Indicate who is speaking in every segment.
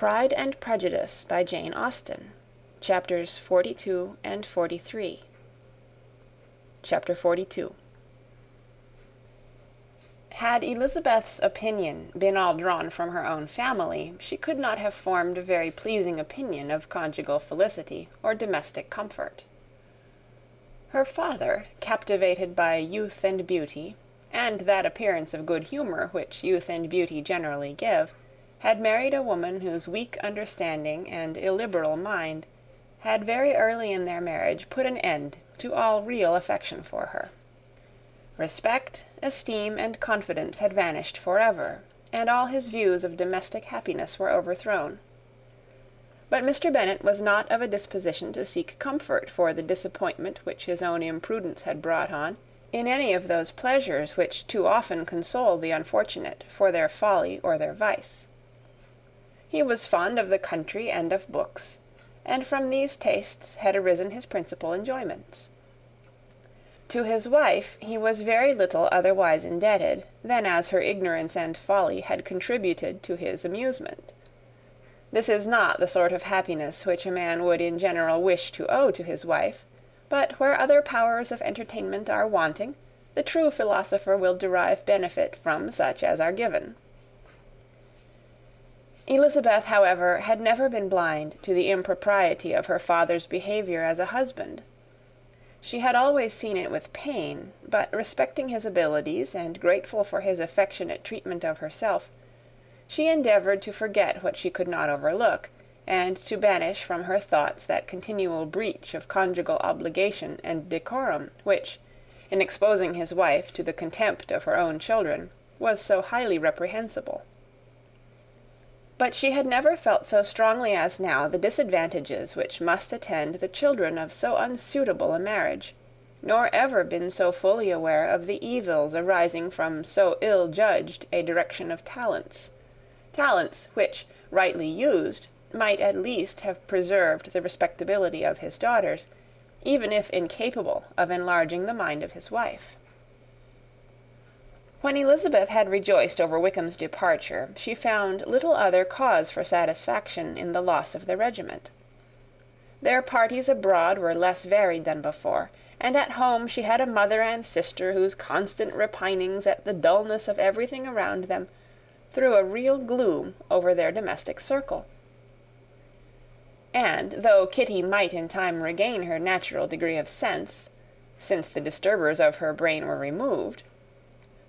Speaker 1: Pride and Prejudice by Jane Austen, Chapters 42 and 43. Chapter 42. Had Elizabeth's opinion been all drawn from her own family, she could not have formed a very pleasing opinion of conjugal felicity or domestic comfort. Her father, captivated by youth and beauty, and that appearance of good humour which youth and beauty generally give, had married a woman whose weak understanding and illiberal mind had very early in their marriage put an end to all real affection for her. Respect, esteem, and confidence had vanished forever, and all his views of domestic happiness were overthrown. But Mr. Bennet was not of a disposition to seek comfort for the disappointment which his own imprudence had brought on, in any of those pleasures which too often console the unfortunate for their folly or their vice. He was fond of the country and of books, and from these tastes had arisen his principal enjoyments. To his wife he was very little otherwise indebted than as her ignorance and folly had contributed to his amusement. This is not the sort of happiness which a man would in general wish to owe to his wife, but where other powers of entertainment are wanting, the true philosopher will derive benefit from such as are given. Elizabeth, however, had never been blind to the impropriety of her father's behaviour as a husband. She had always seen it with pain, but respecting his abilities and grateful for his affectionate treatment of herself, she endeavoured to forget what she could not overlook, and to banish from her thoughts that continual breach of conjugal obligation and decorum which, in exposing his wife to the contempt of her own children, was so highly reprehensible. But she had never felt so strongly as now the disadvantages which must attend the children of so unsuitable a marriage, nor ever been so fully aware of the evils arising from so ill-judged a direction of talents which, rightly used, might at least have preserved the respectability of his daughters, even if incapable of enlarging the mind of his wife. When Elizabeth had rejoiced over Wickham's departure, she found little other cause for satisfaction in the loss of the regiment. Their parties abroad were less varied than before, and at home she had a mother and sister whose constant repinings at the dullness of everything around them threw a real gloom over their domestic circle. And though Kitty might in time regain her natural degree of sense, since the disturbers of her brain were removed,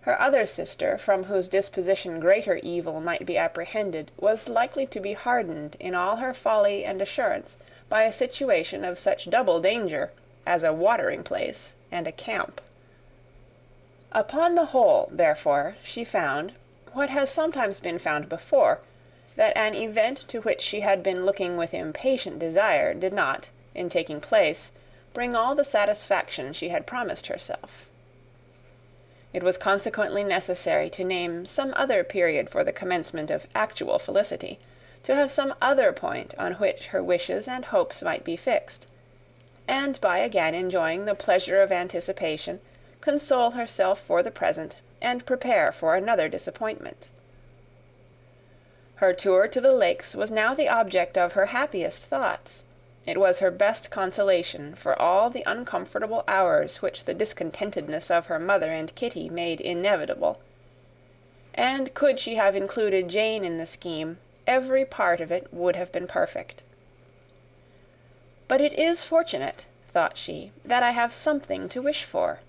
Speaker 1: her other sister, from whose disposition greater evil might be apprehended, was likely to be hardened in all her folly and assurance by a situation of such double danger as a watering-place and a camp. Upon the whole, therefore, she found, what has sometimes been found before, that an event to which she had been looking with impatient desire did not, in taking place, bring all the satisfaction she had promised herself. It was consequently necessary to name some other period for the commencement of actual felicity, to have some other point on which her wishes and hopes might be fixed, and by again enjoying the pleasure of anticipation, console herself for the present, and prepare for another disappointment. Her tour to the Lakes was now the object of her happiest thoughts. It was her best consolation for all the uncomfortable hours which the discontentedness of her mother and Kitty made inevitable, and could she have included Jane in the scheme, every part of it would have been perfect. But it is fortunate, thought she, that I have something to wish for.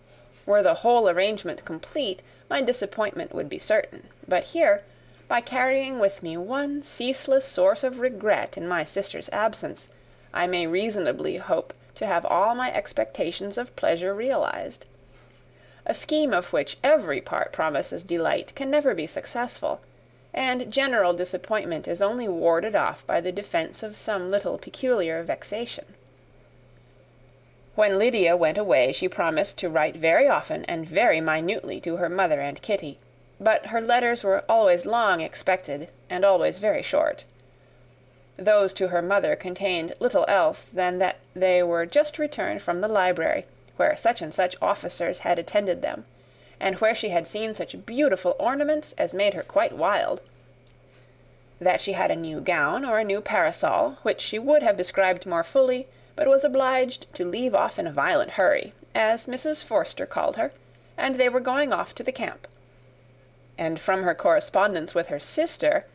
Speaker 1: Were the whole arrangement complete, my disappointment would be certain, but here, by carrying with me one ceaseless source of regret in my sister's absence, I may reasonably hope to have all my expectations of pleasure realized. A scheme of which every part promises delight can never be successful, and general disappointment is only warded off by the defence of some little peculiar vexation. When Lydia went away, she promised to write very often and very minutely to her mother and Kitty, but her letters were always long expected, and always very short. Those to her mother contained little else than that they were just returned from the library, where such and such officers had attended them, and where she had seen such beautiful ornaments as made her quite wild. that she had a new gown or a new parasol, which she would have described more fully, but was obliged to leave off in a violent hurry, as Mrs. Forster called her, and they were going off to the camp. And from her correspondence with her sister,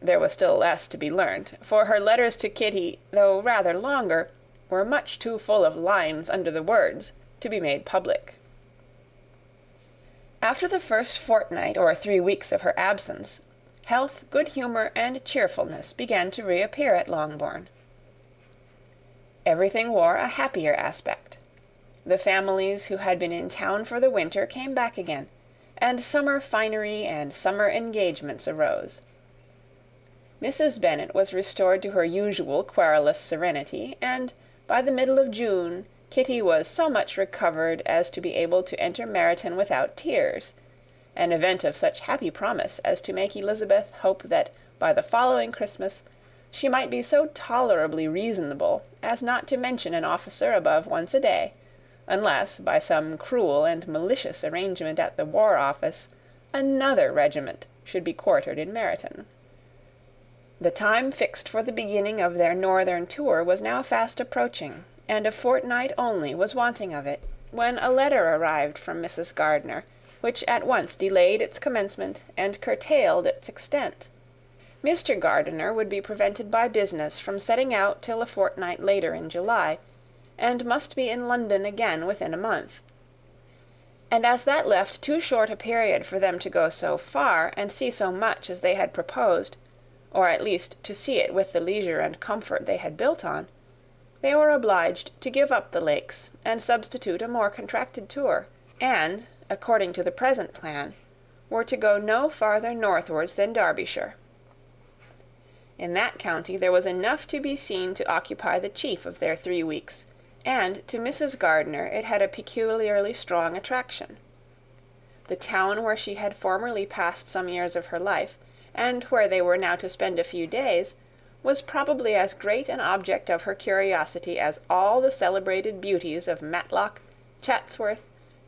Speaker 1: there was still less to be learnt, for her letters to Kitty, though rather longer, were much too full of lines under the words to be made public. After the first fortnight or 3 weeks of her absence, health, good humour, and cheerfulness began to reappear at Longbourn. Everything wore a happier aspect. The families who had been in town for the winter came back again, and summer finery and summer engagements arose. Mrs. Bennet was restored to her usual querulous serenity, and by the middle of June Kitty was so much recovered as to be able to enter Meryton without tears, an event of such happy promise as to make Elizabeth hope that by the following Christmas she might be so tolerably reasonable as not to mention an officer above once a day, unless, by some cruel and malicious arrangement at the War Office, another regiment should be quartered in Meryton. The time fixed for the beginning of their northern tour was now fast approaching, and a fortnight only was wanting of it, when a letter arrived from Mrs. Gardiner, which at once delayed its commencement and curtailed its extent. Mr. Gardiner would be prevented by business from setting out till a fortnight later in July, and must be in London again within a month. And as that left too short a period for them to go so far and see so much as they had proposed, or at least to see it with the leisure and comfort they had built on, they were obliged to give up the Lakes and substitute a more contracted tour, and, according to the present plan, were to go no farther northwards than Derbyshire. In that county there was enough to be seen to occupy the chief of their 3 weeks, and to Mrs. Gardiner it had a peculiarly strong attraction. The town where she had formerly passed some years of her life, and where they were now to spend a few days, was probably as great an object of her curiosity as all the celebrated beauties of Matlock, Chatsworth,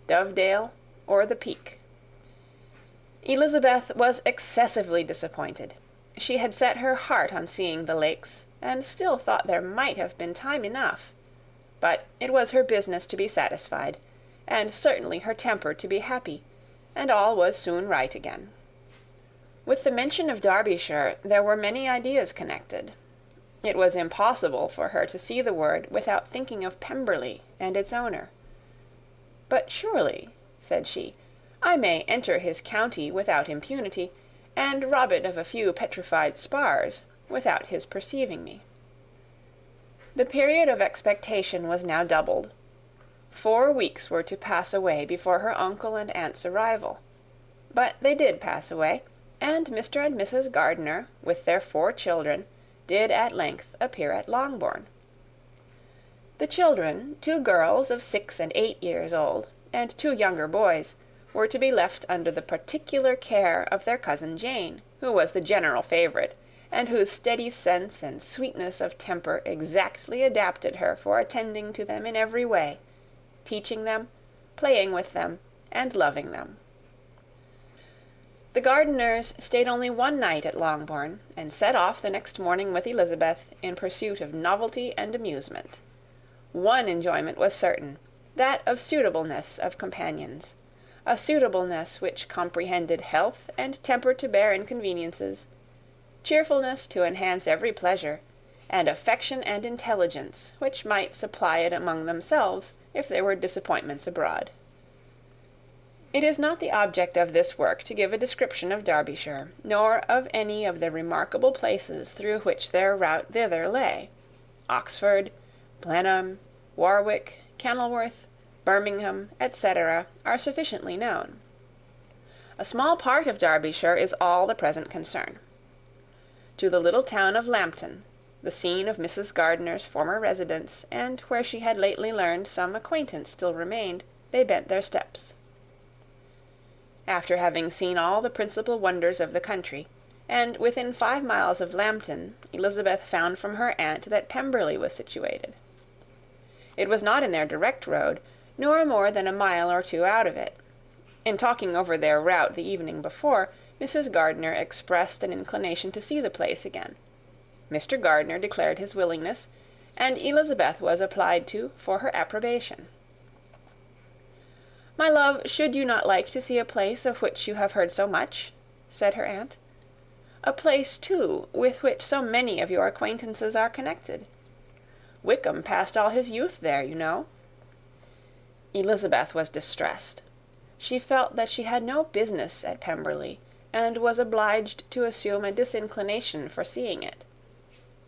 Speaker 1: Dovedale, or the Peak. Elizabeth was excessively disappointed. She had set her heart on seeing the Lakes, and still thought there might have been time enough. But it was her business to be satisfied, and certainly her temper to be happy, and all was soon right again. With the mention of Derbyshire there were many ideas connected. It was impossible for her to see the word without thinking of Pemberley and its owner. "But surely," said she, "I may enter his county without impunity, and rob it of a few petrified spars, without his perceiving me." The period of expectation was now doubled. 4 weeks were to pass away before her uncle and aunt's arrival. But they did pass away, and Mr. and Mrs. Gardiner, with their 4 children, did at length appear at Longbourn. The children, 2 girls of 6 and 8 years old, and 2 younger boys, were to be left under the particular care of their cousin Jane, who was the general favourite, and whose steady sense and sweetness of temper exactly adapted her for attending to them in every way, teaching them, playing with them, and loving them. The Gardiners stayed only 1 night at Longbourn, and set off the next morning with Elizabeth in pursuit of novelty and amusement. One enjoyment was certain, that of suitableness of companions, a suitableness which comprehended health and temper to bear inconveniences, cheerfulness to enhance every pleasure, and affection and intelligence, which might supply it among themselves if there were disappointments abroad. It is not the object of this work to give a description of Derbyshire, nor of any of the remarkable places through which their route thither lay. Oxford, Blenheim, Warwick, Kenilworth, Birmingham, etc., are sufficiently known. A small part of Derbyshire is all the present concern. To the little town of Lambton, the scene of Mrs. Gardiner's former residence, and where she had lately learned some acquaintance still remained, they bent their steps. After having seen all the principal wonders of the country, and within 5 miles of Lambton, Elizabeth found from her aunt that Pemberley was situated. It was not in their direct road, nor more than a mile or 2 out of it. In talking over their route the evening before, Mrs. Gardiner expressed an inclination to see the place again. Mr. Gardiner declared his willingness, and Elizabeth was applied to for her approbation. "My love, should you not like to see a place of which you have heard so much?" said her aunt. "A place, too, with which so many of your acquaintances are connected. Wickham passed all his youth there, you know." Elizabeth was distressed. She felt that she had no business at Pemberley, and was obliged to assume a disinclination for seeing it.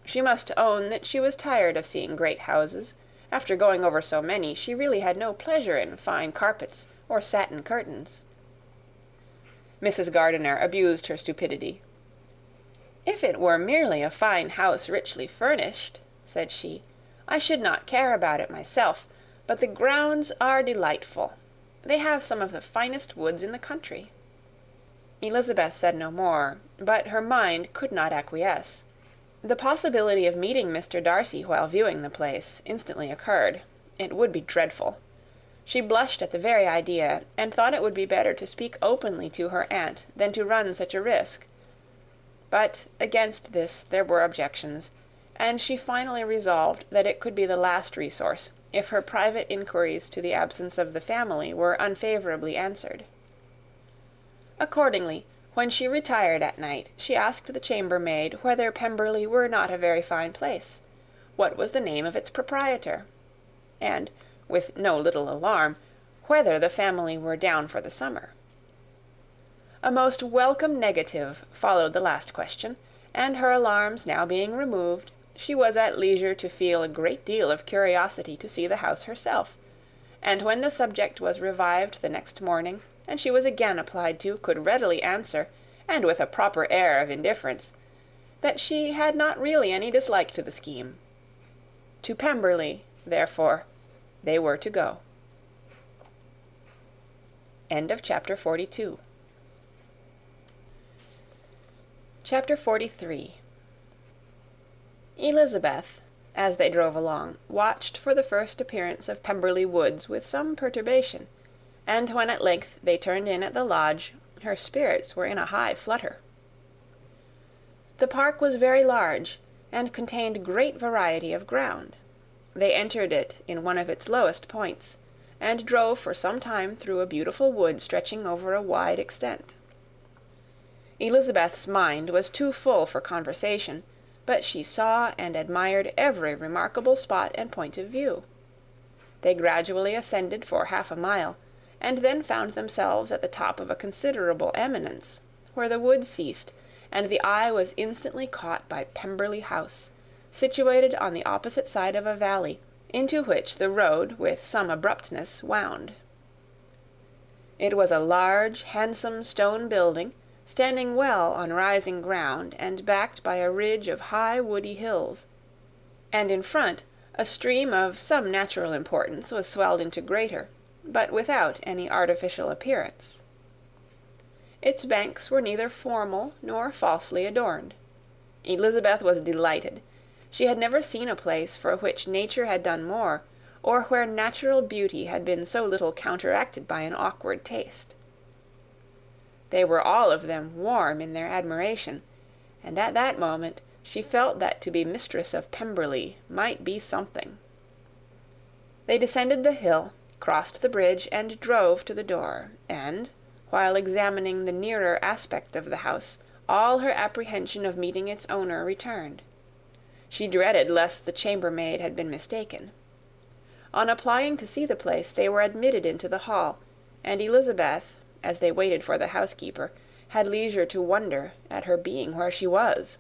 Speaker 1: She must own that she was tired of seeing great houses. After going over so many, she really had no pleasure in fine carpets or satin curtains. Mrs. Gardiner abused her stupidity. "If it were merely a fine house richly furnished," said she, "I should not care about it myself, but the grounds are delightful. They have some of the finest woods in the country." Elizabeth said no more, but her mind could not acquiesce. The possibility of meeting Mr. Darcy while viewing the place instantly occurred. It would be dreadful. She blushed at the very idea, and thought it would be better to speak openly to her aunt than to run such a risk. But against this there were objections, and she finally resolved that it could be the last resource, if her private inquiries to the absence of the family were unfavourably answered. Accordingly, when she retired at night, she asked the chambermaid whether Pemberley were not a very fine place, what was the name of its proprietor, and, with no little alarm, whether the family were down for the summer. A most welcome negative followed the last question, and her alarms now being removed, she was at leisure to feel a great deal of curiosity to see the house herself, and when the subject was revived the next morning, and she was again applied to, could readily answer, and with a proper air of indifference, that she had not really any dislike to the scheme. To Pemberley, therefore, they were to go. End of chapter 42. Chapter 43. Elizabeth, as they drove along, watched for the first appearance of Pemberley Woods with some perturbation, and when at length they turned in at the lodge, her spirits were in a high flutter. The park was very large, and contained great variety of ground. They entered it in one of its lowest points, and drove for some time through a beautiful wood stretching over a wide extent. Elizabeth's mind was too full for conversation, but she saw and admired every remarkable spot and point of view. They gradually ascended for 1/2 mile, and then found themselves at the top of a considerable eminence, where the wood ceased, and the eye was instantly caught by Pemberley House, situated on the opposite side of a valley, into which the road with some abruptness wound. It was a large, handsome stone building, standing well on rising ground, and backed by a ridge of high woody hills, and in front a stream of some natural importance was swelled into greater, but without any artificial appearance. Its banks were neither formal nor falsely adorned. Elizabeth was delighted. She had never seen a place for which nature had done more, or where natural beauty had been so little counteracted by an awkward taste. They were all of them warm in their admiration, and at that moment she felt that to be mistress of Pemberley might be something. They descended the hill, crossed the bridge, and drove to the door, and, while examining the nearer aspect of the house, all her apprehension of meeting its owner returned. She dreaded lest the chambermaid had been mistaken. On applying to see the place, they were admitted into the hall, and Elizabeth, as they waited for the housekeeper, had leisure to wonder at her being where she was.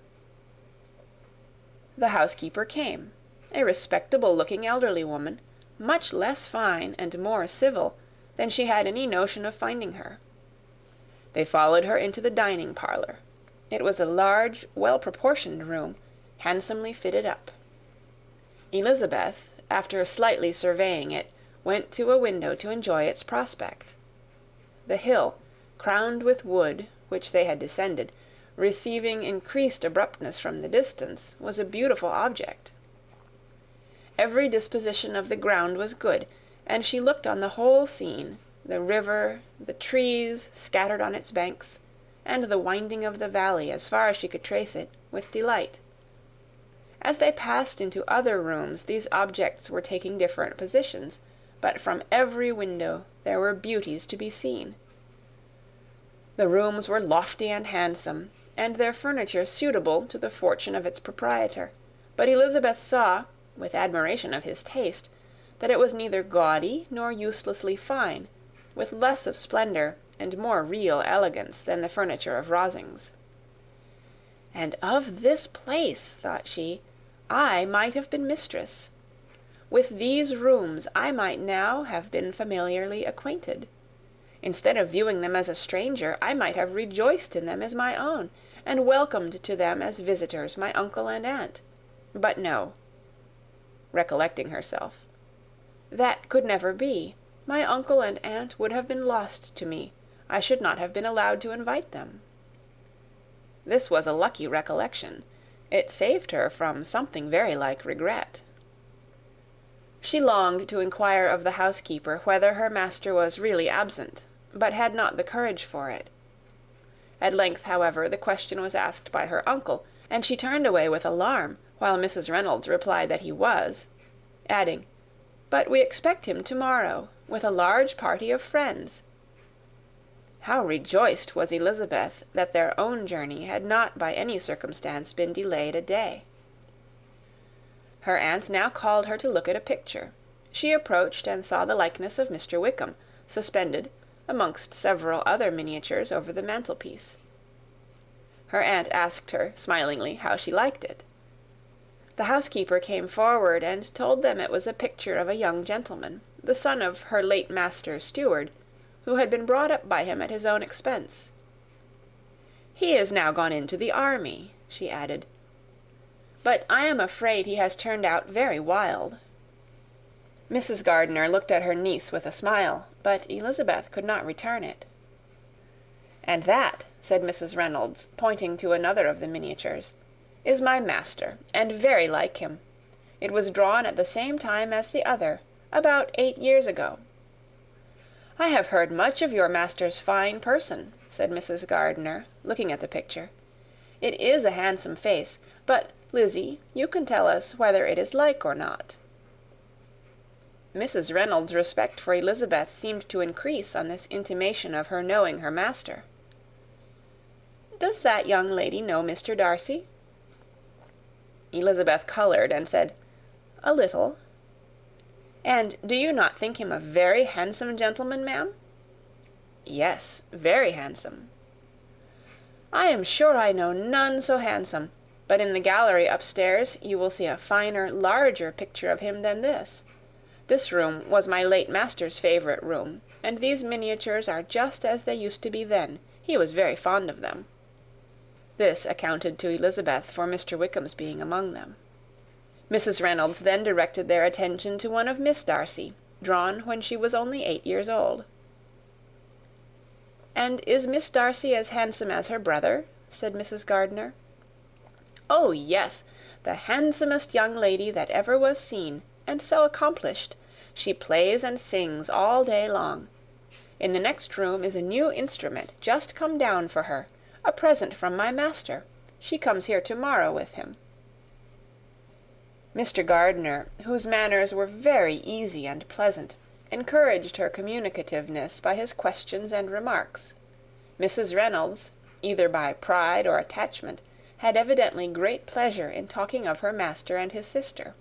Speaker 1: The housekeeper came, a respectable-looking elderly woman, much less fine and more civil than she had any notion of finding her. They followed her into the dining parlour. It was a large, well-proportioned room, handsomely fitted up. Elizabeth, after slightly surveying it, went to a window to enjoy its prospect. The hill, crowned with wood, which they had descended, receiving increased abruptness from the distance, was a beautiful object. Every disposition of the ground was good, and she looked on the whole scene, the river, the trees scattered on its banks, and the winding of the valley as far as she could trace it, with delight. As they passed into other rooms, these objects were taking different positions, but from every window there were beauties to be seen. The rooms were lofty and handsome, and their furniture suitable to the fortune of its proprietor, but Elizabeth saw, with admiration of his taste, that it was neither gaudy nor uselessly fine, with less of splendour and more real elegance than the furniture of Rosings. "And of this place," thought she, "I might have been mistress. With these rooms I might now have been familiarly acquainted. Instead of viewing them as a stranger, I might have rejoiced in them as my own, and welcomed to them as visitors my uncle and aunt. But no," recollecting herself, "that could never be. My uncle and aunt would have been lost to me. I should not have been allowed to invite them." This was a lucky recollection. It saved her from something very like regret. She longed to inquire of the housekeeper whether her master was really absent, but had not the courage for it. At length, however, the question was asked by her uncle, and she turned away with alarm, while Mrs. Reynolds replied that he was, adding, "But we expect him to-morrow, with a large party of friends." How rejoiced was Elizabeth that their own journey had not by any circumstance been delayed a day. Her aunt now called her to look at a picture. She approached and saw the likeness of Mr. Wickham, suspended, amongst several other miniatures, over the mantelpiece. Her aunt asked her, smilingly, how she liked it. The housekeeper came forward and told them it was a picture of a young gentleman, the son of her late master's steward, who had been brought up by him at his own expense. "He is now gone into the army," she added, "but I am afraid he has turned out very wild." Mrs. Gardiner looked at her niece with a smile, but Elizabeth could not return it. "And that," said Mrs. Reynolds, pointing to another of the miniatures, "is my master, and very like him. It was drawn at the same time as the other, about 8 years ago." "I have heard much of your master's fine person," said Mrs. Gardiner, looking at the picture. "It is a handsome face, but, Lizzie, you can tell us whether it is like or not." Mrs. Reynolds' respect for Elizabeth seemed to increase on this intimation of her knowing her master. "Does that young lady know Mr. Darcy?" Elizabeth coloured and said, "A little." "And do you not think him a very handsome gentleman, ma'am?" "Yes, very handsome." "I am sure I know none so handsome, but in the gallery upstairs you will see a finer, larger picture of him than this. This room was my late master's favourite room, and these miniatures are just as they used to be then. He was very fond of them." This accounted to Elizabeth for Mr. Wickham's being among them. Mrs. Reynolds then directed their attention to one of Miss Darcy, drawn when she was only 8 years old. "And is Miss Darcy as handsome as her brother?" said Mrs. Gardiner. "Oh, yes, the handsomest young lady that ever was seen, and so accomplished. She plays and sings all day long. In the next room is a new instrument just come down for her, a present from my master. She comes here to-morrow with him." Mr. Gardiner, whose manners were very easy and pleasant, encouraged her communicativeness by his questions and remarks. Mrs. Reynolds, either by pride or attachment, had evidently great pleasure in talking of her master and his sister.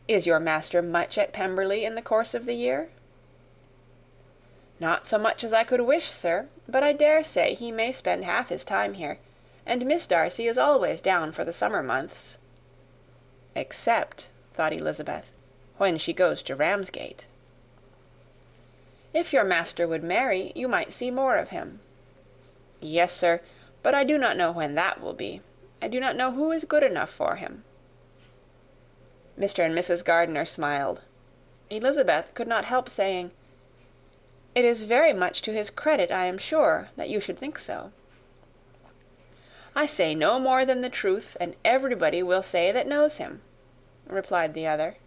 Speaker 1: "Is your master much at Pemberley in the course of the year?" "Not so much as I could wish, sir, but I dare say he may spend half his time here, and Miss Darcy is always down for the summer months." "Except," thought Elizabeth, "when she goes to Ramsgate." "If your master would marry, you might see more of him." "Yes, sir, but I do not know when that will be. I do not know who is good enough for him." Mr. and Mrs. Gardiner smiled. Elizabeth could not help saying, "It is very much to his credit, I am sure, that you should think so." "I say no more than the truth, and everybody will say that knows him," replied the other.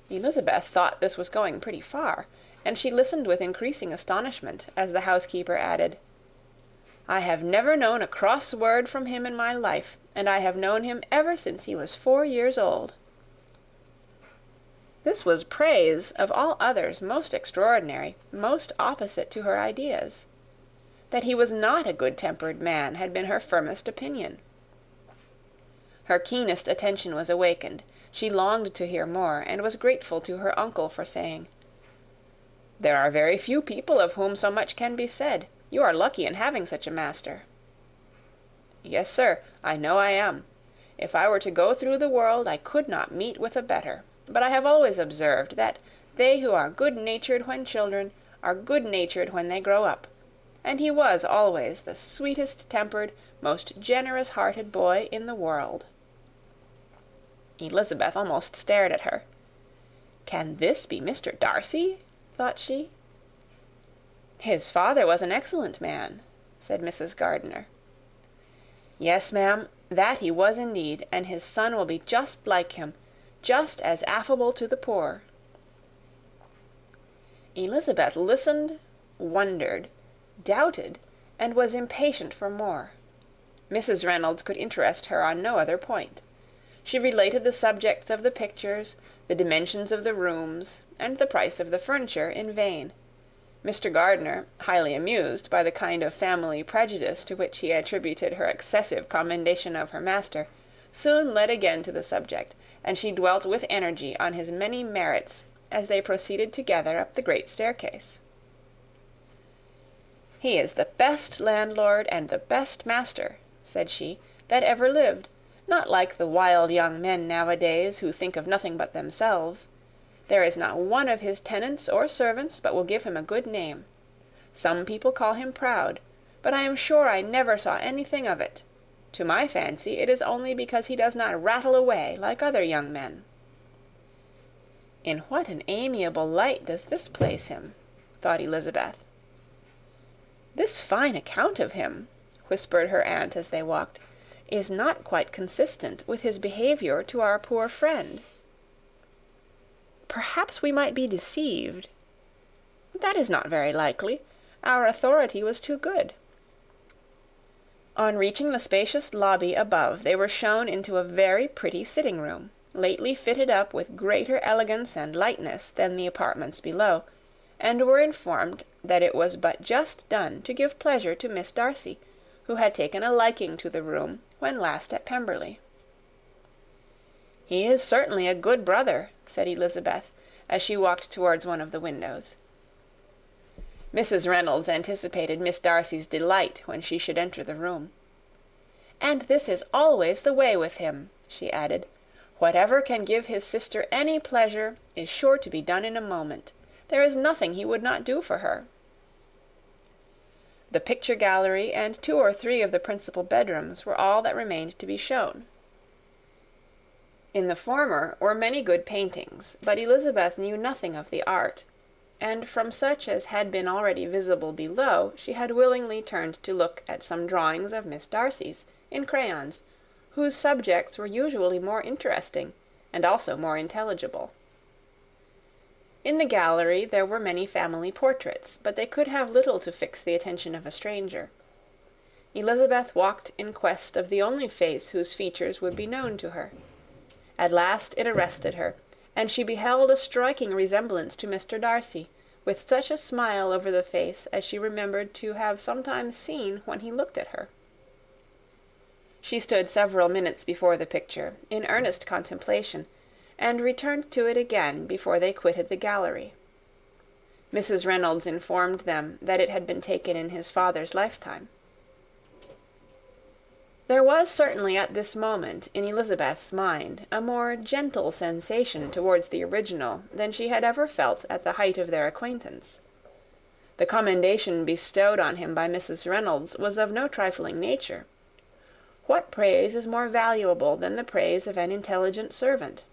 Speaker 1: Elizabeth thought this was going pretty far, and she listened with increasing astonishment as the housekeeper added, I have never known a cross word from him in my life, and I have known him ever since he was 4 years old." This was praise, of all others most extraordinary, most opposite to her ideas. That he was not a good-tempered man had been her firmest opinion. Her keenest attention was awakened. She longed to hear more, and was grateful to her uncle for saying, "There are very few people of whom so much can be said. You are lucky in having such a master." "Yes, sir, I know I am. If I were to go through the world, I could not meet with a better. But I have always observed that they who are good-natured when children are good-natured when they grow up. And he was always the sweetest-tempered, most generous-hearted boy in the world." Elizabeth almost stared at her. "Can this be Mr. Darcy?" thought she. "His father was an excellent man," said Mrs. Gardiner. "Yes, ma'am, that he was indeed, and his son will be just like him, just as affable to the poor." Elizabeth listened, wondered, doubted, and was impatient for more. Mrs. Reynolds could interest her on no other point. She related the subjects of the pictures, the dimensions of the rooms, and the price of the furniture in vain. Mr. Gardiner, highly amused by the kind of family prejudice to which he attributed her excessive commendation of her master, soon led again to the subject, and she dwelt with energy on his many merits as they proceeded together up the great staircase. "He is the best landlord and the best master," said she, "that ever lived. Not like the wild young men nowadays, who think of nothing but themselves. There is not one of his tenants or servants but will give him a good name. Some people call him proud, but I am sure I never saw anything of it. To my fancy, it is only because he does not rattle away like other young men." "In what an amiable light does this place him," thought Elizabeth. "This fine account of him," whispered her aunt as they walked, "is not quite consistent with his behaviour to our poor friend. Perhaps we might be deceived. That is not very likely. Our authority was too good." On reaching the spacious lobby above, they were shown into a very pretty sitting-room, lately fitted up with greater elegance and lightness than the apartments below, and were informed that it was but just done to give pleasure to Miss Darcy, who had taken a liking to the room when last at Pemberley. "He is certainly a good brother," said Elizabeth, as she walked towards one of the windows. Mrs. Reynolds anticipated Miss Darcy's delight when she should enter the room. "And this is always the way with him," she added. "Whatever can give his sister any pleasure is sure to be done in a moment. There is nothing he would not do for her." The picture gallery and 2 or 3 of the principal bedrooms were all that remained to be shown. In the former were many good paintings, but Elizabeth knew nothing of the art, and from such as had been already visible below, she had willingly turned to look at some drawings of Miss Darcy's, in crayons, whose subjects were usually more interesting, and also more intelligible. In the gallery there were many family portraits, but they could have little to fix the attention of a stranger. Elizabeth walked in quest of the only face whose features would be known to her. At last it arrested her, and she beheld a striking resemblance to Mr. Darcy, with such a smile over the face as she remembered to have sometimes seen when he looked at her. She stood several minutes before the picture, in earnest contemplation, and returned to it again before they quitted the gallery. Mrs. Reynolds informed them that it had been taken in his father's lifetime. There was certainly at this moment in Elizabeth's mind a more gentle sensation towards the original than she had ever felt at the height of their acquaintance. The commendation bestowed on him by Mrs. Reynolds was of no trifling nature. What praise is more valuable than the praise of an intelligent servant?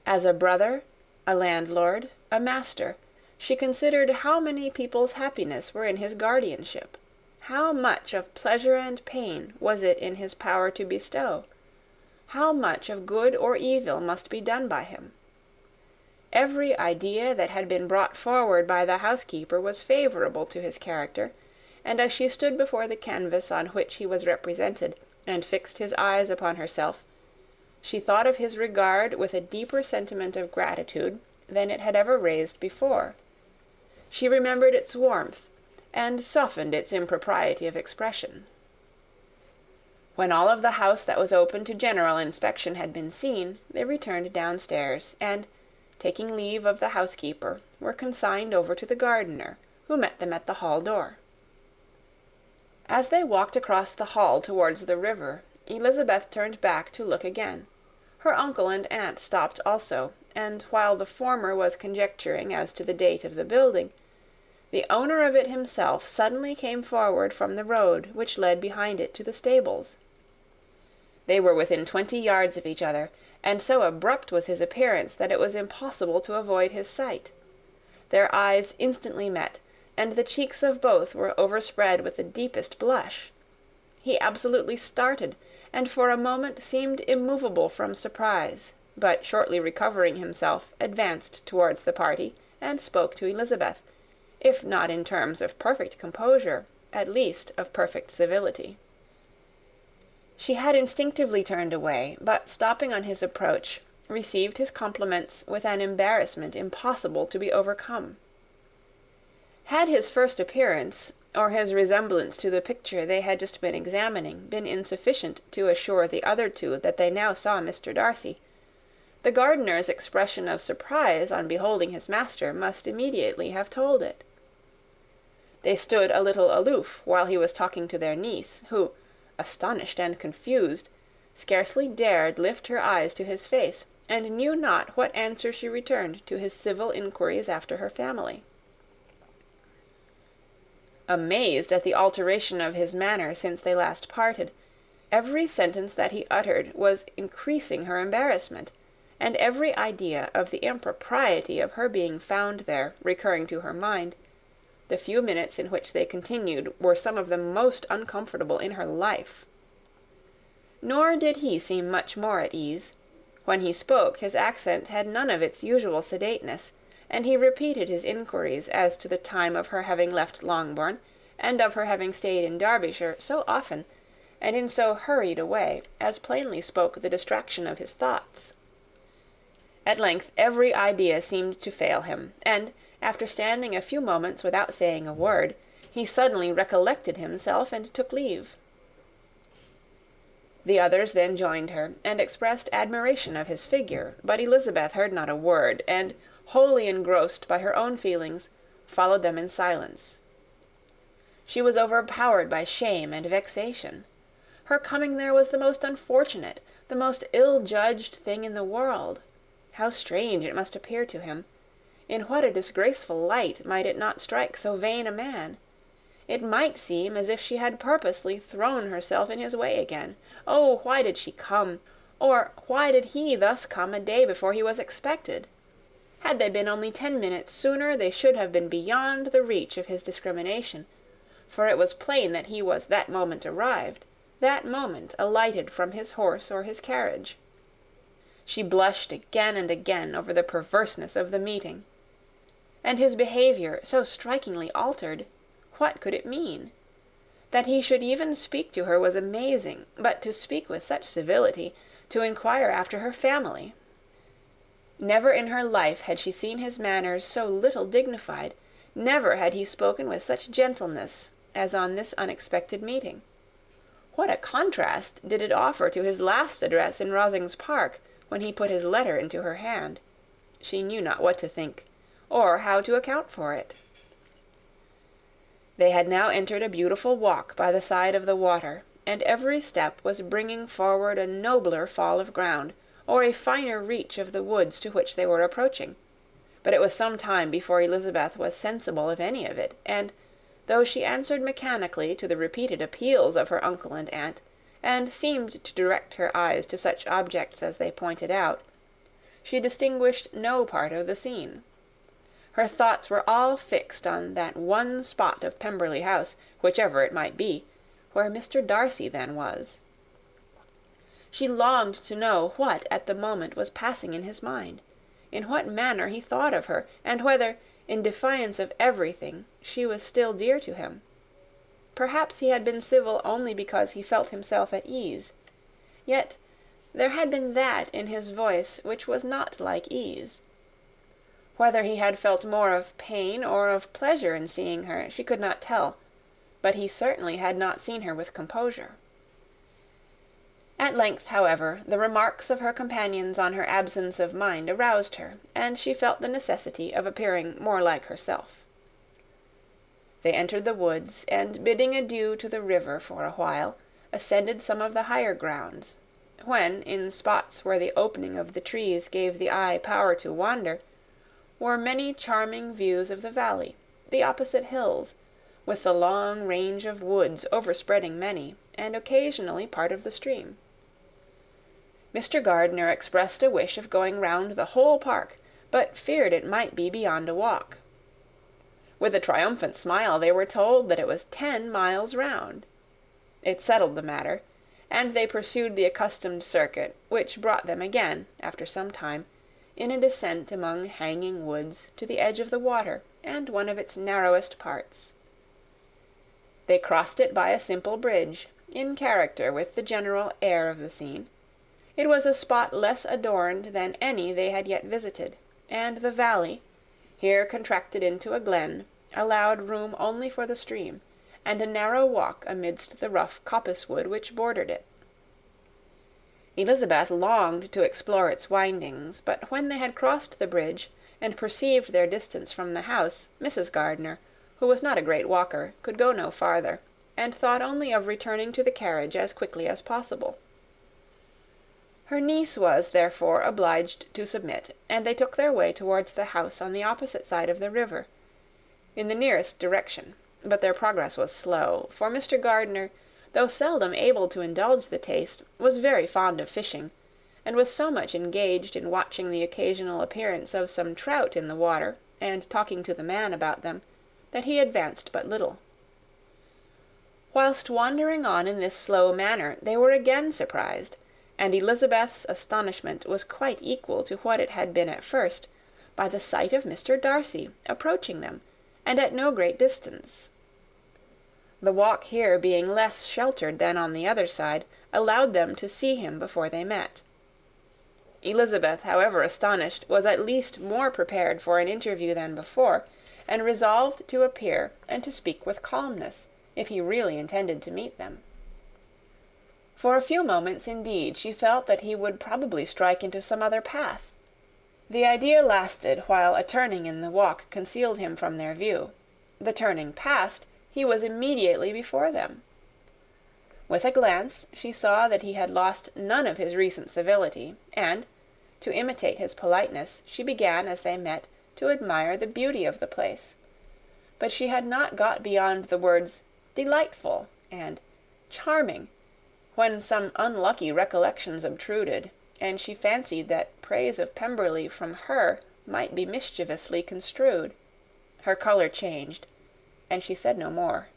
Speaker 1: As a brother, a landlord, a master, she considered how many people's happiness were in his guardianship. How much of pleasure and pain was it in his power to bestow? How much of good or evil must be done by him? Every idea that had been brought forward by the housekeeper was favourable to his character, and as she stood before the canvas on which he was represented, and fixed his eyes upon herself, she thought of his regard with a deeper sentiment of gratitude than it had ever raised before. She remembered its warmth, and softened its impropriety of expression. When all of the house that was open to general inspection had been seen, they returned downstairs, and, taking leave of the housekeeper, were consigned over to the gardener, who met them at the hall door. As they walked across the hall towards the river, Elizabeth turned back to look again. Her uncle and aunt stopped also, and while the former was conjecturing as to the date of the building, the owner of it himself suddenly came forward from the road which led behind it to the stables. They were within 20 yards of each other, and so abrupt was his appearance that it was impossible to avoid his sight. Their eyes instantly met, and the cheeks of both were overspread with the deepest blush. He absolutely started, and for a moment seemed immovable from surprise, but shortly recovering himself, advanced towards the party, and spoke to Elizabeth, if not in terms of perfect composure, at least of perfect civility. She had instinctively turned away, but stopping on his approach, received his compliments with an embarrassment impossible to be overcome. Had his first appearance, or his resemblance to the picture they had just been examining, been insufficient to assure the other two that they now saw Mr. Darcy, the gardener's expression of surprise on beholding his master must immediately have told it. They stood a little aloof while he was talking to their niece, who, astonished and confused, scarcely dared lift her eyes to his face, and knew not what answer she returned to his civil inquiries after her family. Amazed at the alteration of his manner since they last parted, every sentence that he uttered was increasing her embarrassment, and every idea of the impropriety of her being found there recurring to her mind, the few minutes in which they continued were some of the most uncomfortable in her life. Nor did he seem much more at ease. When he spoke, his accent had none of its usual sedateness, and he repeated his inquiries as to the time of her having left Longbourn, and of her having stayed in Derbyshire so often, and in so hurried a way, as plainly spoke the distraction of his thoughts. At length every idea seemed to fail him, and, after standing a few moments without saying a word, he suddenly recollected himself and took leave. The others then joined her, and expressed admiration of his figure, but Elizabeth heard not a word, and, wholly engrossed by her own feelings, followed them in silence. She was overpowered by shame and vexation. Her coming there was the most unfortunate, the most ill-judged thing in the world. How strange it must appear to him! In what a disgraceful light might it not strike so vain a man! It might seem as if she had purposely thrown herself in his way again. Oh, why did she come? Or why did he thus come a day before he was expected? Had they been only 10 minutes sooner, they should have been beyond the reach of his discrimination, for it was plain that he was that moment arrived, that moment alighted from his horse or his carriage. She blushed again and again over the perverseness of the meeting. And his behaviour, so strikingly altered, what could it mean? That he should even speak to her was amazing, but to speak with such civility, to inquire after her family! Never in her life had she seen his manners so little dignified, never had he spoken with such gentleness as on this unexpected meeting. What a contrast did it offer to his last address in Rosings Park, when he put his letter into her hand! She knew not what to think, or how to account for it. They had now entered a beautiful walk by the side of the water, and every step was bringing forward a nobler fall of ground, or a finer reach of the woods to which they were approaching. But it was some time before Elizabeth was sensible of any of it, and, though she answered mechanically to the repeated appeals of her uncle and aunt, and seemed to direct her eyes to such objects as they pointed out, she distinguished no part of the scene. Her thoughts were all fixed on that one spot of Pemberley House, whichever it might be, where Mr. Darcy then was. She longed to know what at the moment was passing in his mind, in what manner he thought of her, and whether, in defiance of everything, she was still dear to him. perhaps he had been civil only because he felt himself at ease. Yet there had been that in his voice which was not like ease. Whether he had felt more of pain or of pleasure in seeing her, she could not tell, but he certainly had not seen her with composure. At length, however, the remarks of her companions on her absence of mind aroused her, and she felt the necessity of appearing more like herself. They entered the woods, and bidding adieu to the river for a while, ascended some of the higher grounds, when, in spots where the opening of the trees gave the eye power to wander, were many charming views of the valley, the opposite hills, with the long range of woods overspreading many, and occasionally part of the stream. Mr. Gardiner expressed a wish of going round the whole park, but feared it might be beyond a walk. With a triumphant smile they were told that it was 10 miles round. It settled the matter, and they pursued the accustomed circuit, which brought them again, after some time, in a descent among hanging woods to the edge of the water, and one of its narrowest parts. They crossed it by a simple bridge, in character with the general air of the scene. It was a spot less adorned than any they had yet visited, and the valley, here contracted into a glen, allowed room only for the stream, and a narrow walk amidst the rough coppice-wood which bordered it. Elizabeth longed to explore its windings, but when they had crossed the bridge, and perceived their distance from the house, Mrs. Gardiner, who was not a great walker, could go no farther, and thought only of returning to the carriage as quickly as possible. Her niece was, therefore, obliged to submit, and they took their way towards the house on the opposite side of the river, in the nearest direction, but their progress was slow, for Mr. Gardiner, though seldom able to indulge the taste, was very fond of fishing, and was so much engaged in watching the occasional appearance of some trout in the water, and talking to the man about them, that he advanced but little. Whilst wandering on in this slow manner, they were again surprised, and Elizabeth's astonishment was quite equal to what it had been at first, by the sight of Mr. Darcy approaching them, and at no great distance. The walk here being less sheltered than on the other side, allowed them to see him before they met. Elizabeth, however astonished, was at least more prepared for an interview than before, and resolved to appear and to speak with calmness, if he really intended to meet them. For a few moments, indeed, she felt that he would probably strike into some other path. The idea lasted while a turning in the walk concealed him from their view. The turning past, he was immediately before them. With a glance, she saw that he had lost none of his recent civility, and, to imitate his politeness, she began, as they met, to admire the beauty of the place. But she had not got beyond the words "delightful" and "charming," when some unlucky recollections obtruded, and she fancied that praise of Pemberley from her might be mischievously construed. Her colour changed, and she said no more.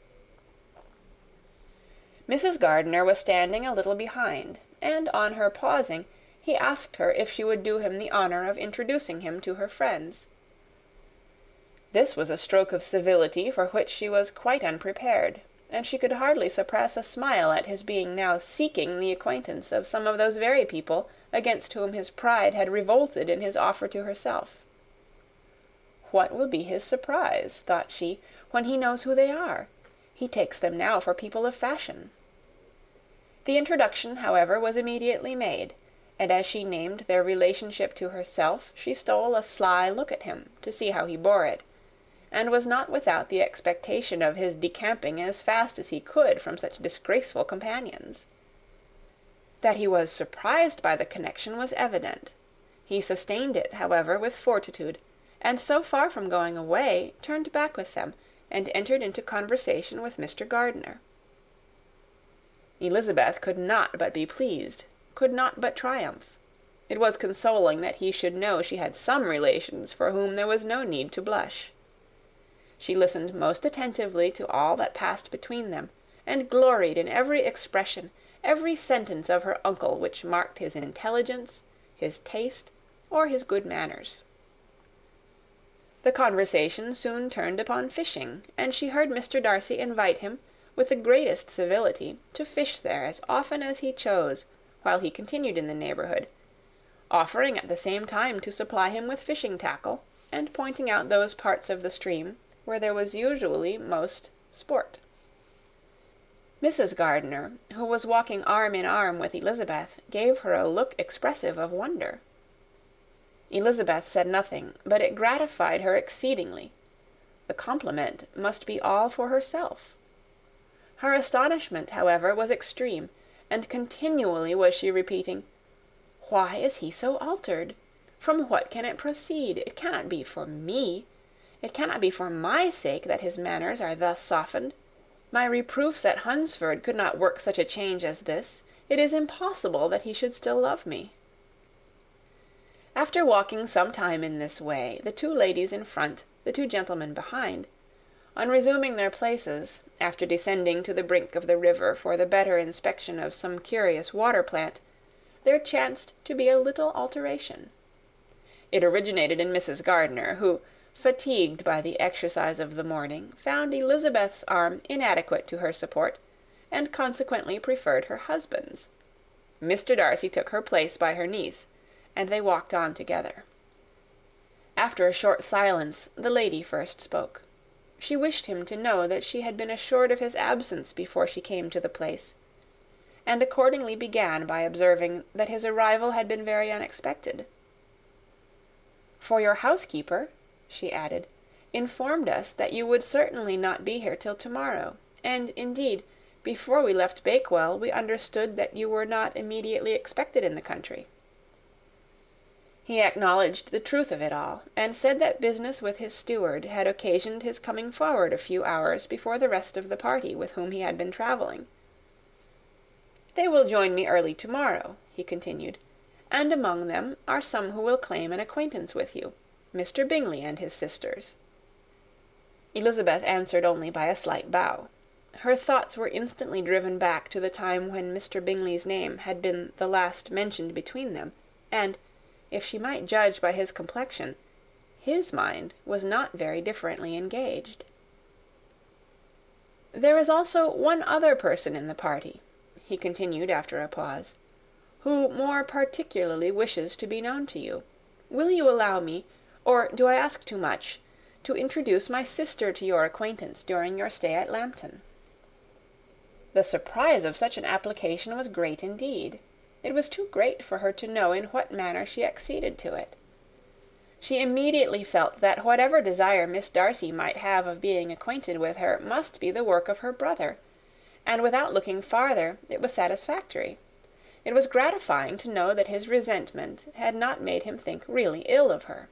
Speaker 1: Mrs. Gardiner was standing a little behind, and on her pausing, he asked her if she would do him the honour of introducing him to her friends. This was a stroke of civility for which she was quite unprepared, and she could hardly suppress a smile at his being now seeking the acquaintance of some of those very people against whom his pride had revolted in his offer to herself. What will be his surprise, thought she, when he knows who they are? He takes them now for people of fashion. The introduction, however, was immediately made, and as she named their relationship to herself, she stole a sly look at him, to see how he bore it, and was not without the expectation of his decamping as fast as he could from such disgraceful companions. That he was surprised by the connection was evident. He sustained it, however, with fortitude, and so far from going away, turned back with them, and entered into conversation with Mr. Gardiner. Elizabeth could not but be pleased, could not but triumph. It was consoling that he should know she had some relations for whom there was no need to blush. She listened most attentively to all that passed between them, and gloried in every expression, every sentence of her uncle which marked his intelligence, his taste, or his good manners. The conversation soon turned upon fishing, and she heard Mr. Darcy invite him, with the greatest civility, to fish there as often as he chose, while he continued in the neighbourhood, offering at the same time to supply him with fishing tackle, and pointing out those parts of the stream where there was usually most sport. Mrs. Gardiner, who was walking arm in arm with Elizabeth, gave her a look expressive of wonder. Elizabeth said nothing, but it gratified her exceedingly. The compliment must be all for herself. Her astonishment, however, was extreme, and continually was she repeating, "Why is he so altered? From what can it proceed? It cannot be for me. It cannot be for my sake that his manners are thus softened. My reproofs at Hunsford could not work such a change as this. It is impossible that he should still love me." After walking some time in this way, the two ladies in front, the two gentlemen behind, on resuming their places, after descending to the brink of the river for the better inspection of some curious water-plant, there chanced to be a little alteration. It originated in Mrs. Gardiner, who, fatigued by the exercise of the morning, found Elizabeth's arm inadequate to her support, and consequently preferred her husband's. Mr. Darcy took her place by her niece, and they walked on together. After a short silence, the lady first spoke. She wished him to know that she had been assured of his absence before she came to the place, and accordingly began by observing that his arrival had been very unexpected. "For your housekeeper," she added, "informed us that you would certainly not be here till to-morrow, and, indeed, before we left Bakewell, we understood that you were not immediately expected in the country." He acknowledged the truth of it all, and said that business with his steward had occasioned his coming forward a few hours before the rest of the party with whom he had been travelling. "They will join me early to-morrow," he continued, "and among them are some who will claim an acquaintance with you, Mr. Bingley and his sisters." Elizabeth answered only by a slight bow. Her thoughts were instantly driven back to the time when Mr. Bingley's name had been the last mentioned between them, and, if she might judge by his complexion, his mind was not very differently engaged. "There is also one other person in the party," he continued after a pause, "who more particularly wishes to be known to you. Will you allow me, or do I ask too much, to introduce my sister to your acquaintance during your stay at Lambton?" The surprise of such an application was great indeed. It was too great for her to know in what manner she acceded to it. She immediately felt that whatever desire Miss Darcy might have of being acquainted with her must be the work of her brother, and without looking farther, it was satisfactory. It was gratifying to know that his resentment had not made him think really ill of her.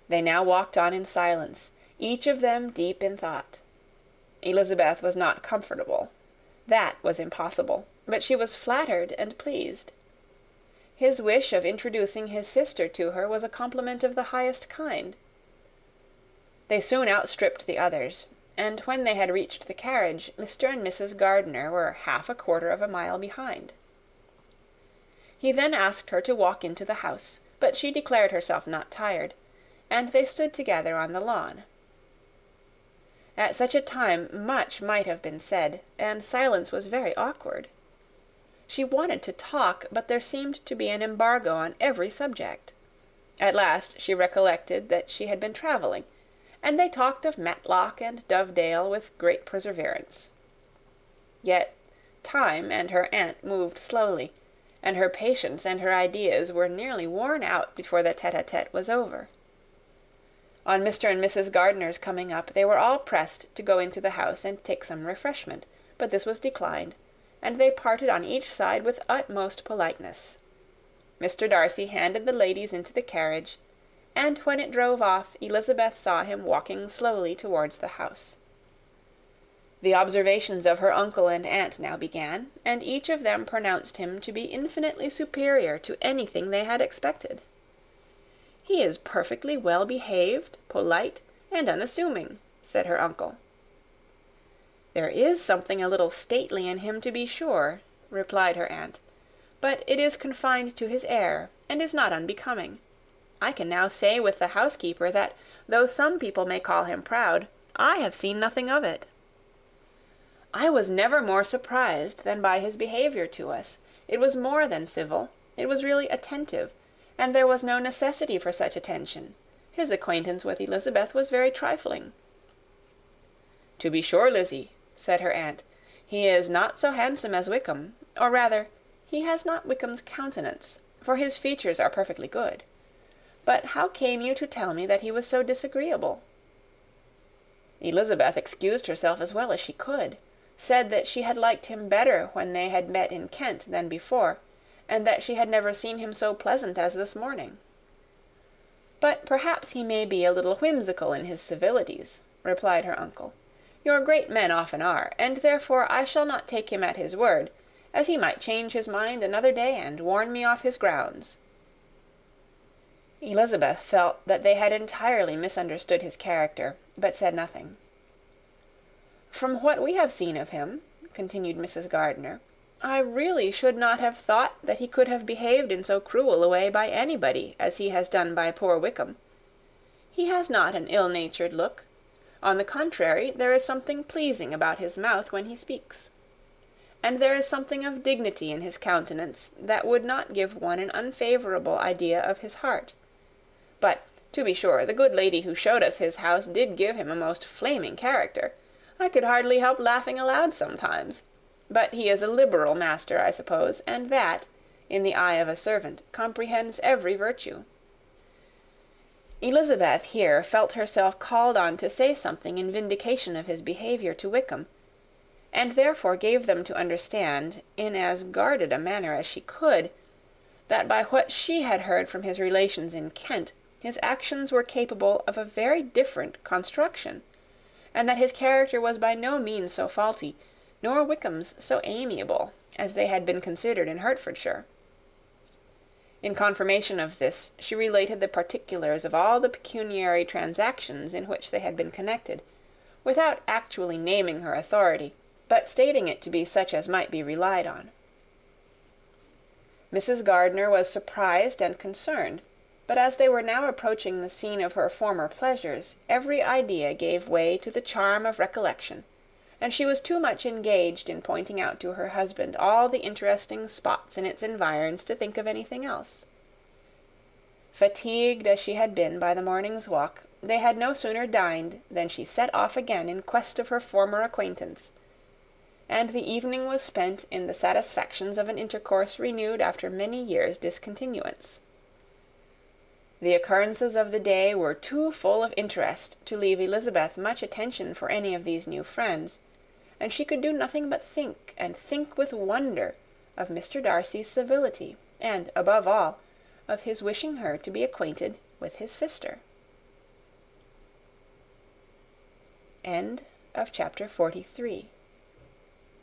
Speaker 1: They now walked on in silence, each of them deep in thought. Elizabeth was not comfortable. That was impossible, but she was flattered and pleased. His wish of introducing his sister to her was a compliment of the highest kind. They soon outstripped the others, and when they had reached the carriage, Mr. and Mrs. Gardiner were 1/2 of a mile behind. He then asked her to walk into the house, but she declared herself not tired, and they stood together on the lawn. At such a time much might have been said, and silence was very awkward. She wanted to talk, but there seemed to be an embargo on every subject. At last she recollected that she had been travelling, and they talked of Matlock and Dovedale with great perseverance. Yet time and her aunt moved slowly, and her patience and her ideas were nearly worn out before the tete-a-tete was over. On Mr. and Mrs. Gardiner's coming up, they were all pressed to go into the house and take some refreshment, but this was declined, and they parted on each side with utmost politeness. Mr. Darcy handed the ladies into the carriage, and when it drove off, Elizabeth saw him walking slowly towards the house. The observations of her uncle and aunt now began, and each of them pronounced him to be infinitely superior to anything they had expected. "He is perfectly well behaved, polite, and unassuming," said her uncle. "There is something a little stately in him, to be sure," replied her aunt, "but it is confined to his air, and is not unbecoming. I can now say with the housekeeper that, though some people may call him proud, I have seen nothing of it." I was never more surprised than by his behaviour to us. It was more than civil, it was really attentive, and there was no necessity for such attention. His acquaintance with Elizabeth was very trifling." "To be sure, Lizzy," said her aunt, "he is not so handsome as Wickham, or rather, he has not Wickham's countenance, for his features are perfectly good. But how came you to tell me that he was so disagreeable?" Elizabeth excused herself as well as she could, said that she had liked him better when they had met in Kent than before, and that she had never seen him so pleasant as this morning. "But perhaps he may be a little whimsical in his civilities," replied her uncle. "Your great men often are, and therefore I shall not take him at his word, as he might change his mind another day and warn me off his grounds." Elizabeth felt that they had entirely misunderstood his character, but said nothing. "From what we have seen of him," continued Mrs. Gardiner, "I really should not have thought that he could have behaved in so cruel a way by anybody as he has done by poor Wickham. He has not an ill-natured look. On the contrary, there is something pleasing about his mouth when he speaks. And there is something of dignity in his countenance that would not give one an unfavourable idea of his heart. But, to be sure, the good lady who showed us his house did give him a most flaming character. I could hardly help laughing aloud sometimes. But he is a liberal master, I suppose, and that, in the eye of a servant, comprehends every virtue." Elizabeth here felt herself called on to say something in vindication of his behaviour to Wickham, and therefore gave them to understand, in as guarded a manner as she could, that by what she had heard from his relations in Kent, his actions were capable of a very different construction, and that his character was by no means so faulty, nor Wickham's so amiable, as they had been considered in Hertfordshire. In confirmation of this, she related the particulars of all the pecuniary transactions in which they had been connected, without actually naming her authority, but stating it to be such as might be relied on. Mrs. Gardiner was surprised and concerned, but as they were now approaching the scene of her former pleasures, every idea gave way to the charm of recollection, and she was too much engaged in pointing out to her husband all the interesting spots in its environs to think of anything else. Fatigued as she had been by the morning's walk, they had no sooner dined than she set off again in quest of her former acquaintance, and the evening was spent in the satisfactions of an intercourse renewed after many years' discontinuance. The occurrences of the day were too full of interest to leave Elizabeth much attention for any of these new friends, and she could do nothing but think, and think with wonder, of Mr. Darcy's civility, and, above all, of his wishing her to be acquainted with his sister. End of chapter 43.